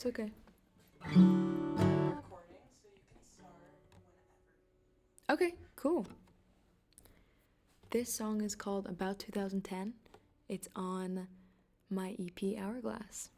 It's okay. Recording, so you can start whenever. Okay, cool. This song is called About 2010. It's on my EP Hourglass.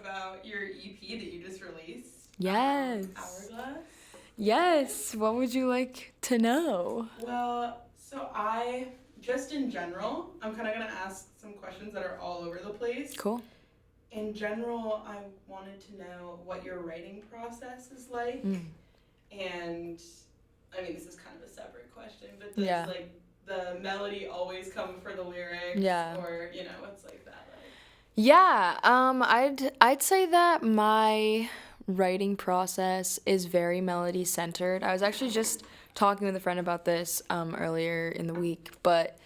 about your EP that you just released. Yes. Hourglass. Yes. What would you like to know? Well, so just in general, I'm kind of going to ask some questions that are all over the place. Cool. In general, I wanted to know what your writing process is like. And, I mean, this is kind of a separate question, but does, like, the melody always come for the lyrics? Yeah. Or, what's like that like? Yeah, I'd say that my writing process is very melody centered. I was actually just talking with a friend about this earlier in the week, but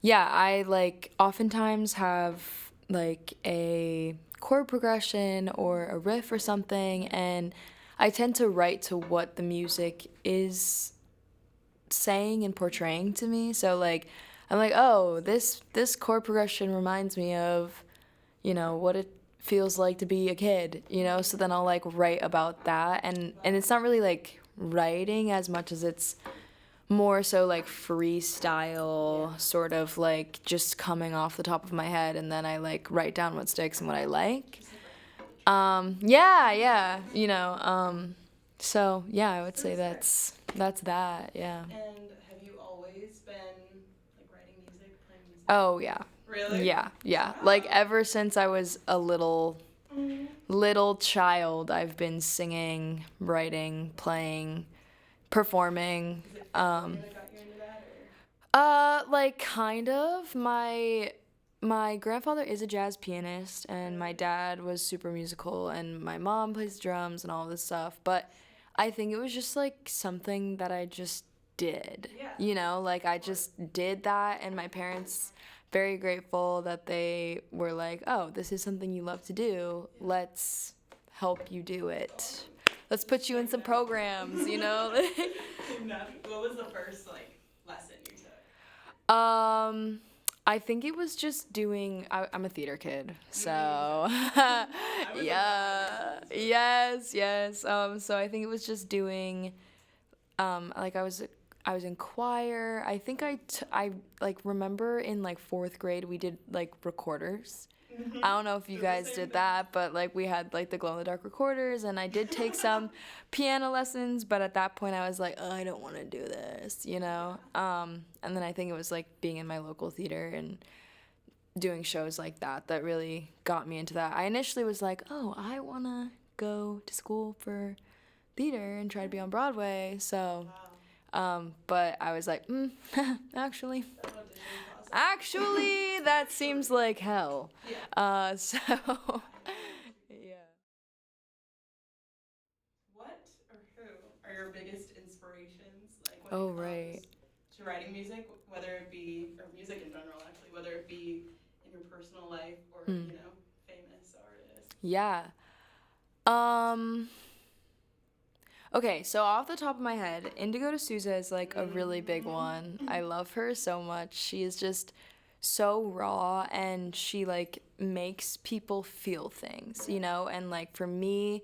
yeah, I like oftentimes have like a chord progression or a riff or something, and I tend to write to what the music is saying and portraying to me. So like I'm like, oh, this chord progression reminds me of, what it feels like to be a kid, so then I'll like write about that, and it's not really like writing as much as it's more so like freestyle, sort of like just coming off the top of my head, and then I like write down what sticks and what I like. Yeah, so yeah, I would say that's that, yeah. And have you always been like writing music, playing music? Oh yeah. Really? Yeah. Wow. Like ever since I was a little child, I've been singing, writing, playing, performing. Is it family that got you into that, or? Like kind of. My grandfather is a jazz pianist, and my dad was super musical, and my mom plays drums and all this stuff. But I think it was just like something that I just did. Yeah. Like I just did that, and my parents very grateful that they were like, oh, this is something you love to do. Let's help you do it. Let's put you in some programs, What was the first like lesson you took? I think it was just doing. I'm a theater kid, so yeah, yes. So I think it was just doing. Like I was in choir. I think I like remember in like 4th grade we did like recorders. I don't know if you guys did that, but like we had like the glow in the dark recorders, and I did take some piano lessons, but at that point I was like, oh, I don't want to do this, and then I think it was like being in my local theater and doing shows like that really got me into that. I initially was like, oh, I want to go to school for theater and try to be on Broadway, so but I was like, actually, that seems like hell. So, yeah. What or who are your biggest inspirations, like when Oh, it comes right. to writing music, whether it be, or music in general actually, whether it be in your personal life or, famous artists? Yeah. Okay, so off the top of my head, Indigo D'Souza is like a really big one. I love her so much. She is just so raw, and she like makes people feel things, and like for me,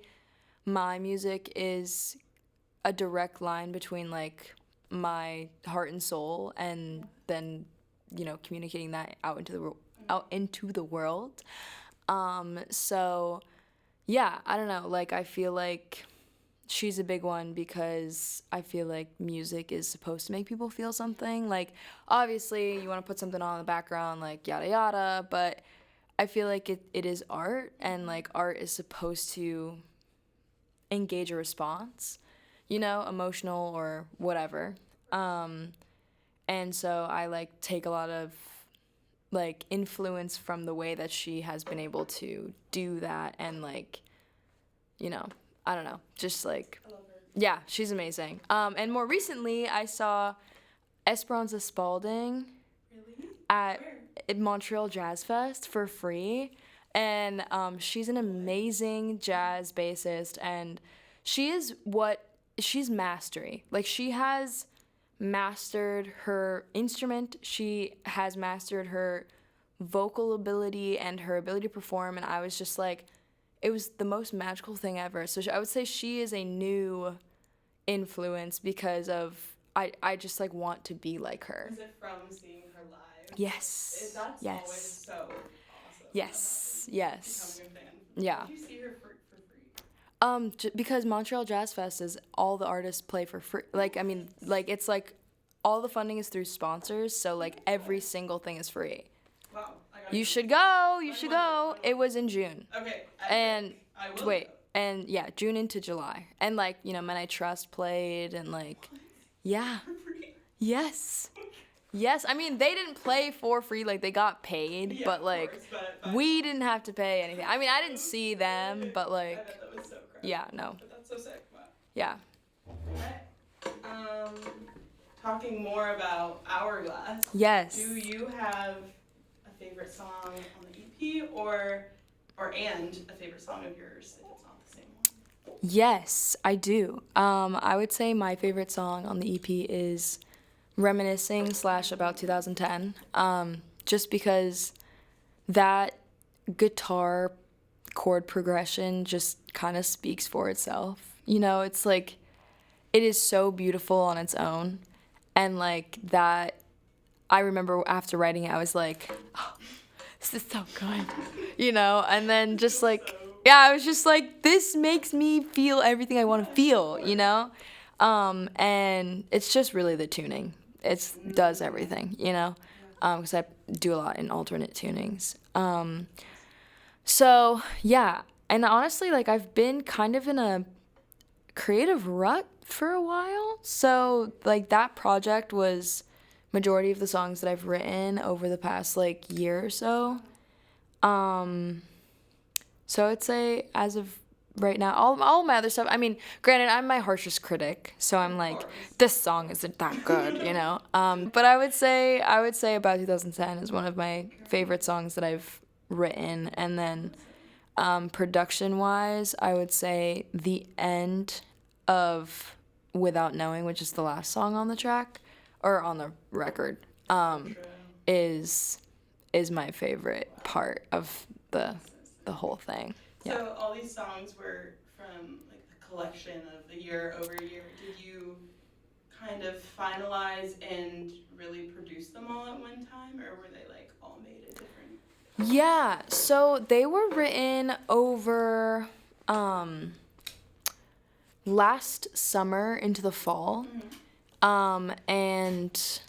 my music is a direct line between like my heart and soul, and then communicating that out into the world. So yeah, I don't know, like I feel like she's a big one because I feel like music is supposed to make people feel something. Like, obviously, you want to put something on in the background, like yada yada, but I feel like it is art, and like art is supposed to engage a response, emotional or whatever. And so I like take a lot of like influence from the way that she has been able to do that, and like, I don't know, just like, I love her. yeah, she's amazing. And more recently, I saw Esperanza Spalding Really? at Where? Montreal Jazz Fest for free, and she's an amazing jazz bassist, and she's mastery. Like, she has mastered her instrument, she has mastered her vocal ability and her ability to perform, and I was just like, it was the most magical thing ever. So I would say she is a new influence because of I just like want to be like her. Is it from seeing her live? Yes. That's Yes. always so awesome. Yes. Yes. Becoming a fan. Yeah. Did you see her Because Montreal Jazz Fest is all the artists play for free. Like, I mean, like, it's like all the funding is through sponsors, so like every single thing is free. Wow, I gotta You go. should go. You When should was it? go. When was It was in June. Okay, And I will wait, go. and yeah, June into July. And like, Men I Trust played and like yeah. For free? Yes. Yes, I mean they didn't play for free, like they got paid, Yeah, but of like course, but we didn't have to pay anything. I mean, I didn't see them, but I like bet that was so crap. yeah, no. But that's so sick. Wow. Yeah. Okay. Talking more about Hourglass. Yes. Do you have a favorite song on the EP and a favorite song of yours if it's not the same one? Yes, I do. I would say my favorite song on the EP is Reminiscing / About 2010. Just because that guitar chord progression just kind of speaks for itself. It's like, it is so beautiful on its own. And like that, I remember after writing it, I was like, oh, this is so good, and then just like, yeah, I was just like, this makes me feel everything I want to feel, and it's just really the tuning. It does everything, because I do a lot in alternate tunings. So yeah, and honestly, like I've been kind of in a creative rut for a while. So like that project was majority of the songs that I've written over the past like year or so. So I'd say as of right now, all my other stuff. I mean, granted, I'm my harshest critic, so I'm like, this song isn't that good, But I would say About 2010 is one of my favorite songs that I've written, and then production wise, I would say the end of Without Knowing, which is the last song on the track or on the record, is my favorite part of the whole thing. Yeah. So all these songs were from like the collection of the year over year. Did you kind of finalize and really produce them all at one time, or were they like all made at different? Yeah, so they were written over last summer into the fall. And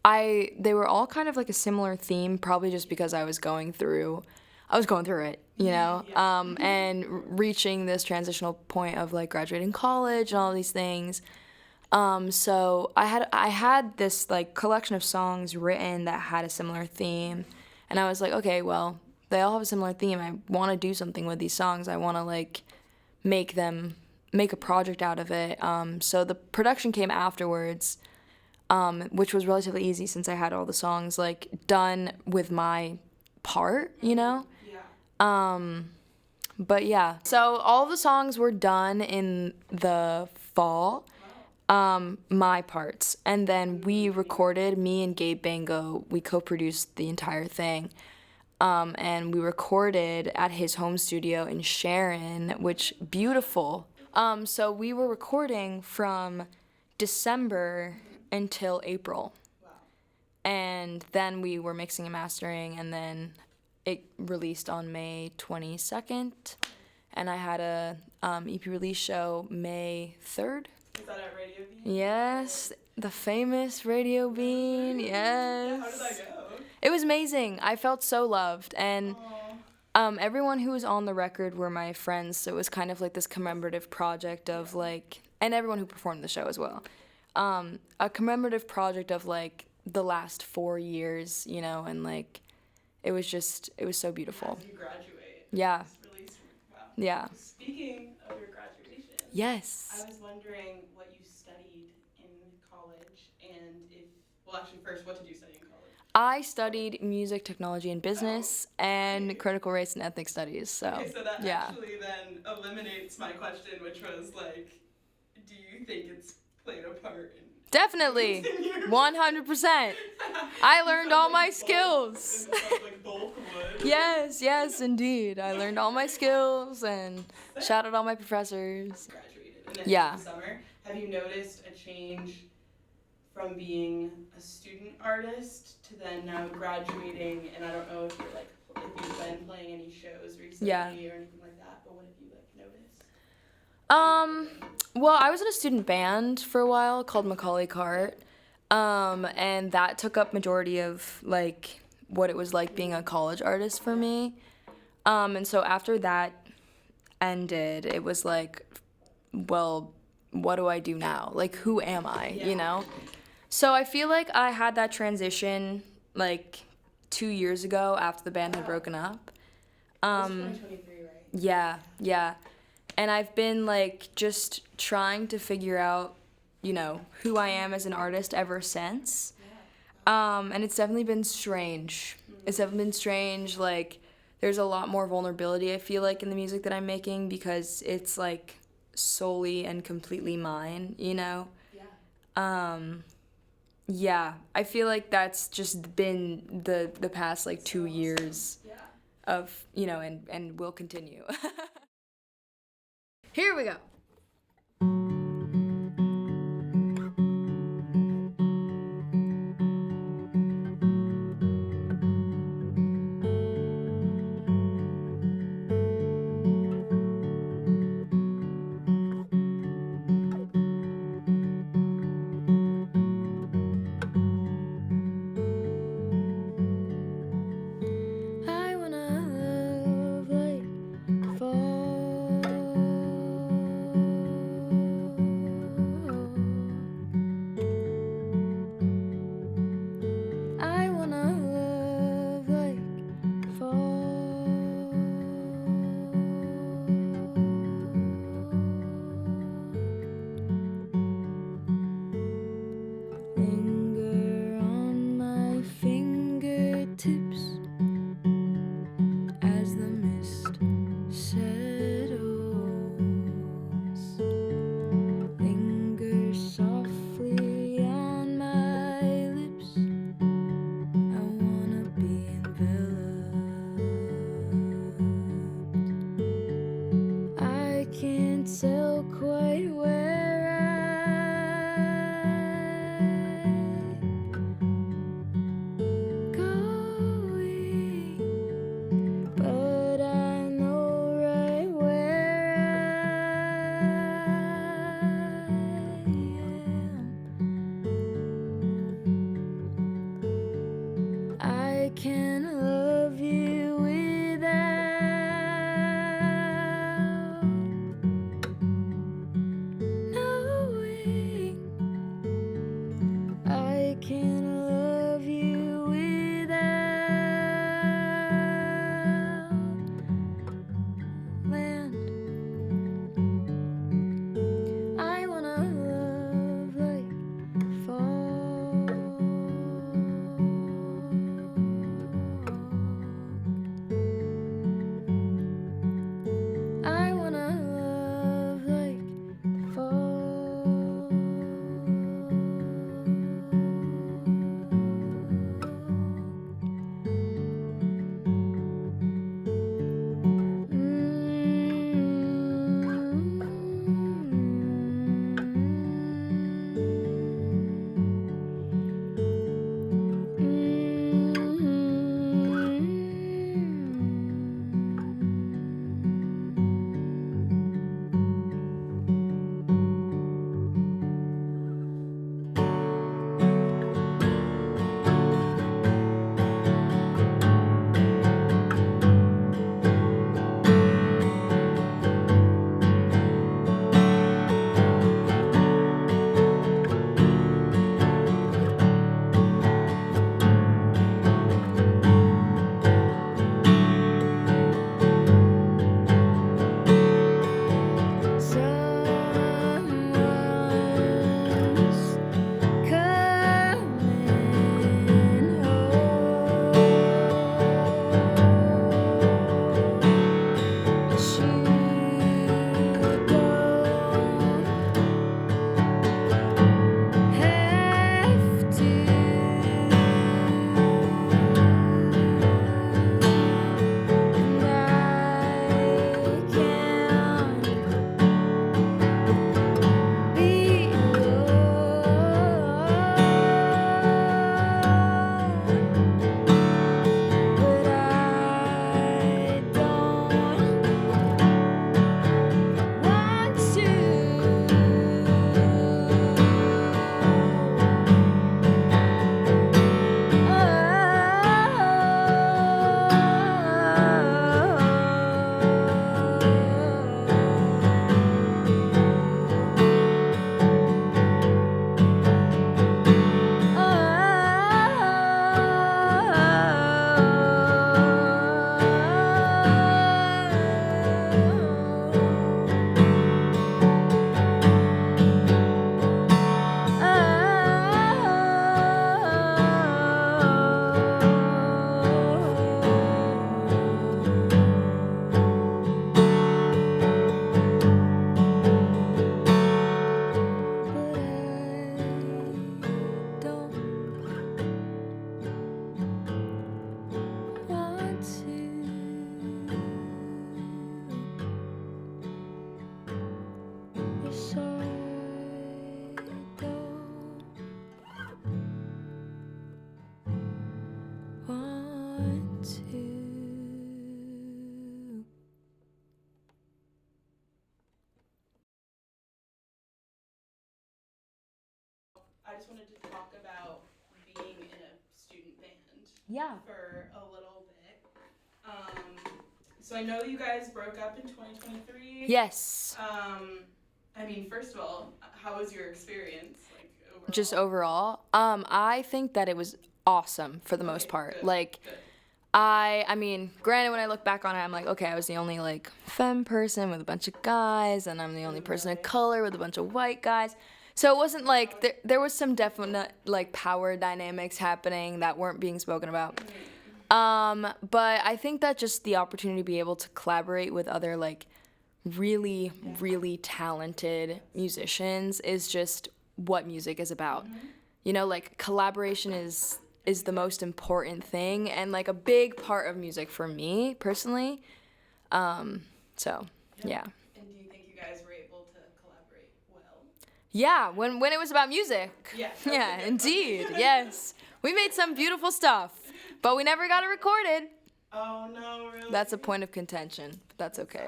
they were all kind of like a similar theme, probably just because I was going through it, and reaching this transitional point of like graduating college and all these things. So I had this like collection of songs written that had a similar theme, and I was like, okay, well, they all have a similar theme. I want to do something with these songs. I want to like make a project out of it. So the production came afterwards, which was relatively easy since I had all the songs like done with my part, Yeah. But yeah, so all the songs were done in the fall, my parts, and then we recorded, me and Gabe Bango, we co-produced the entire thing. And we recorded at his home studio in Sharon, which beautiful. So we were recording from December until April. Wow. And then we were mixing and mastering, and then it released on May 22nd. And I had a EP release show May 3rd. Is that at Radio Bean? Yes, the famous Radio Bean, yes. Yeah, how did that go? It was amazing. I felt so loved, and everyone who was on the record were my friends, so it was kind of like this commemorative project of like, and everyone who performed the show as well, a commemorative project of like the last 4 years, and like, it was so beautiful. As you graduate. Yeah. Wow. Yeah. Speaking of your graduation. Yes. I was wondering what you studied in college, and actually first, what did you study in college? I studied music, technology, and business, and critical race and ethnic studies. So, okay, so that yeah. actually then eliminates my question, which was like, do you think it's played a part in? Definitely, 100%. I learned all my skills. Like bulk wood. Yes, indeed. I learned all my skills and shout out all my professors. Graduated, and then Yeah. this summer, have you noticed a change from being a student artist to then now graduating? And I don't know if you've been playing any shows recently or anything like that, but what have you like noticed? Um, well, I was in a student band for a while called Macaulay Cart. And that took up majority of like what it was like being a college artist for me. And so after that ended, it was like, well, what do I do now? Like, who am I, you know? So I feel like I had that transition like 2 years ago after the band had broken up. That's 2023, right? Yeah, yeah. And I've been like just trying to figure out, who I am as an artist ever since. And it's definitely been strange. It's definitely been strange. Like, there's a lot more vulnerability, I feel like, in the music that I'm making because it's like solely and completely mine, you know? Um, yeah, I feel like that's just been the past like 2 years of, and will continue. Here we go. I wanna love like fall. I just wanted to talk about being in a student band. Yeah. For a little bit. So I know you guys broke up in 2023. Yes. I mean, first of all, how was your experience, like, overall? Just overall, I think that it was awesome for the most part. Good, like, good. I mean, granted, when I look back on it, I'm like, okay, I was the only, like, femme person with a bunch of guys, and I'm the only person of color with a bunch of white guys. So it wasn't like, there was some definite, like, power dynamics happening that weren't being spoken about. But I think that just the opportunity to be able to collaborate with other, like, really, really talented musicians is just what music is about. You know, like, collaboration is the most important thing and, like, a big part of music for me personally. So yeah. And do you think you guys were able to collaborate well? Yeah, when it was about music. Yeah. Yeah, indeed. Yes. We made some beautiful stuff, but we never got it recorded. Oh no, really? That's a point of contention, but that's okay.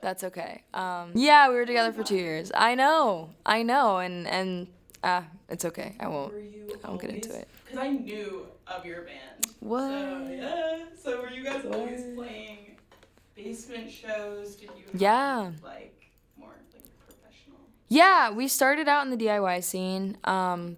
That's okay. Yeah, we were together for 2 years. I know, and it's okay. I won't get into it. Because I knew of your band. What? So, yeah. So were you guys always playing basement shows? Did you have, Yeah. like, more, like, professional? Yeah, we started out in the DIY scene,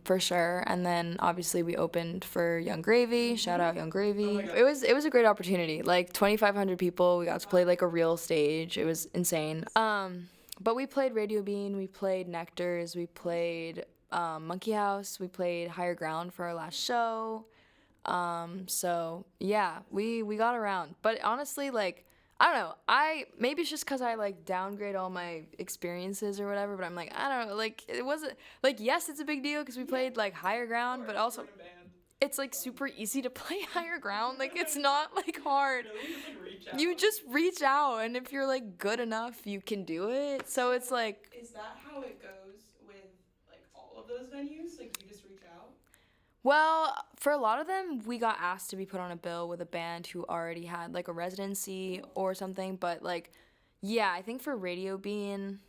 for sure, and then obviously we opened for Young Gravy. Shout out Young Gravy. Oh my God. It was a great opportunity. Like 2,500 people. We got to play like a real stage. It was insane. But we played Radio Bean. We played Nectars. We played Monkey House. We played Higher Ground for our last show. So yeah, we got around. But honestly, like, I don't know. Maybe it's just because I, like, downgrade all my experiences or whatever, but I'm like, I don't know. Like, it wasn't, like, yes, it's a big deal because we played, like, Higher Ground, but also it's, like, super easy to play Higher Ground. Like, it's not, like, hard. You just reach out, and if you're, like, good enough, you can do it. So it's, like... Is that how it goes with, like, all of those venues? Like, you just reach out? Well, for a lot of them, we got asked to be put on a bill with a band who already had, like, a residency or something. But, like, yeah, I think for Radio Bean,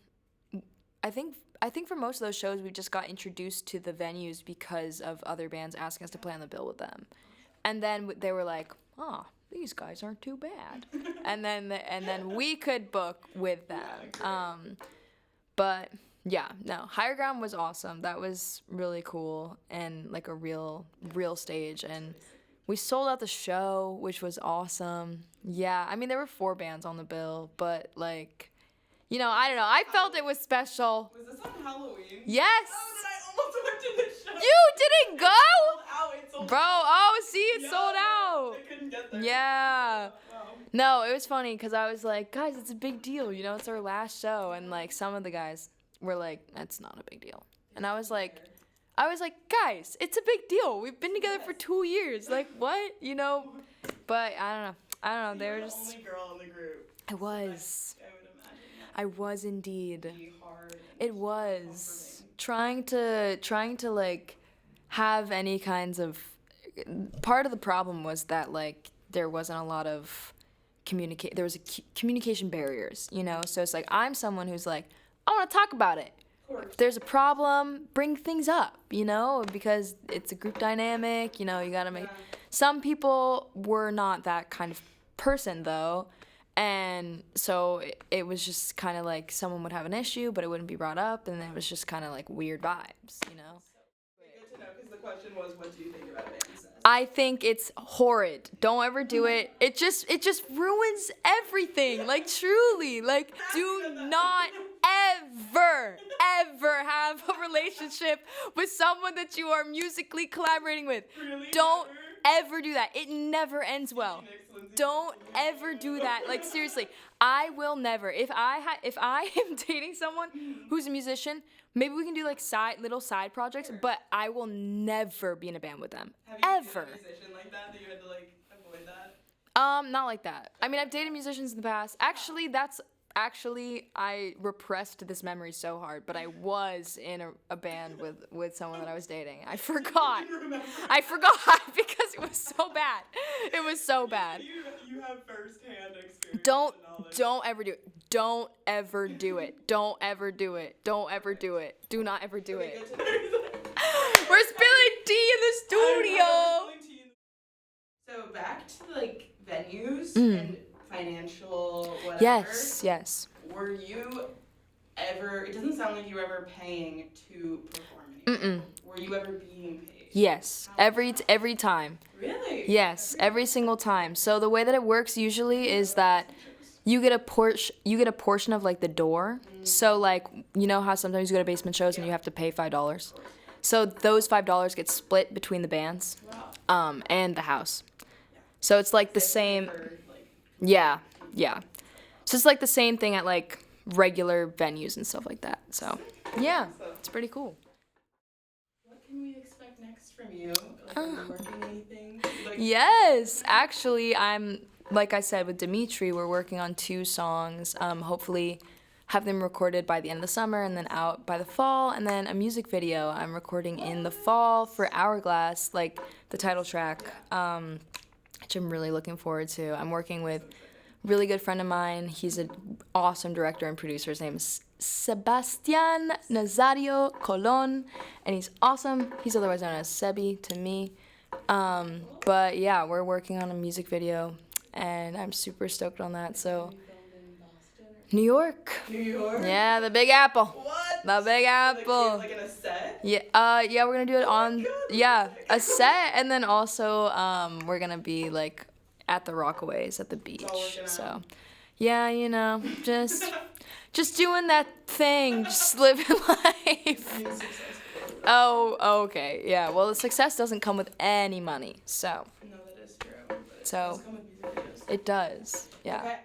I think for most of those shows, we just got introduced to the venues because of other bands asking us to play on the bill with them. And then they were like, oh, these guys aren't too bad. and then we could book with them. But... yeah, no, Higher Ground was awesome. That was really cool and, like, a real stage. And we sold out the show, which was awesome. Yeah, I mean, there were 4 bands on the bill, but, like, you know, I don't know. I felt it was special. Was this on Halloween? Yes! Oh, then I almost went to the show. You didn't go? It sold Bro, out. oh, see, it sold out. I couldn't get there. Yeah. Wow. No, it was funny because I was like, guys, it's a big deal. You know, it's our last show. And, like, some of the guys... we're like, that's not a big deal. And I was like, guys, it's a big deal. We've been together for 2 years. Like, what? You know? But I don't know. They were just... the only girl in the group. I was. I would imagine that I was indeed. would be hard. It was. Trying to, like, have any kinds of... part of the problem was that, like, there wasn't a lot of there was communication barriers, you know? So it's like, I'm someone who's like, I want to talk about it. If there's a problem, bring things up, you know, because it's a group dynamic, you know, you got to make... Some people were not that kind of person, though, and so it was just kind of like someone would have an issue, but it wouldn't be brought up, and it was just kind of like weird vibes, you know? Good to know, because the question was, what do you think about it? I think it's horrid. Don't ever do it. It just ruins everything. Like, truly. Like, do not ever have a relationship with someone that you are musically collaborating with. Really? Don't ever do that. It never ends well. Don't ever do that. Like, seriously, I will never. If I am dating someone who's a musician, maybe we can do, like, little side projects, but I will never be in a band with them. Have you Ever. dated a musician like that you had to, like, avoid that? Not like that. I mean, I've dated musicians in the past. Actually, I repressed this memory so hard, but I was in a band with someone that I was dating. I forgot because it was so bad. It was so bad. You have first-hand experience. Don't ever do it. Don't ever do it. Don't ever do it. Don't ever do it. Do not ever do it. We're spilling tea in the studio. So back to like venues and financial whatever. Yes. Were you ever? It doesn't sound like you were ever paying to perform anymore. Were you ever being paid? Yes, every time. Really? Yes, every single time. So the way that it works usually is that you get a portion of like the door. So like you know how sometimes you go to basement shows and you have to pay $5. So those $5 get split between the bands, and the house. So it's like the same. Yeah. So it's like the same thing at like regular venues and stuff like that. So yeah, it's pretty cool. What can we expect next from you? Like, are you working anything? Yes, actually, like I said with Dimitri, we're working on 2 songs. Hopefully, have them recorded by the end of the summer and then out by the fall. And then a music video I'm recording in the fall for Hourglass, like the title track, which I'm really looking forward to. I'm working with a really good friend of mine. He's an awesome director and producer. His name is Sebastian Nazario Colon, and he's awesome. He's otherwise known as Sebi to me. But yeah, we're working on a music video, and I'm super stoked on that. So, New York. Yeah, the Big Apple. What? The Big Apple. Like in a set? Yeah, we're gonna do it on a set, and then also we're gonna be like at the Rockaways at the beach. So, yeah, you know, just doing that thing, just living life. Oh, okay. Yeah. Well, the success doesn't come with any money, so. No, that is true. But So. It does come with music videos. It does. Yeah. Okay.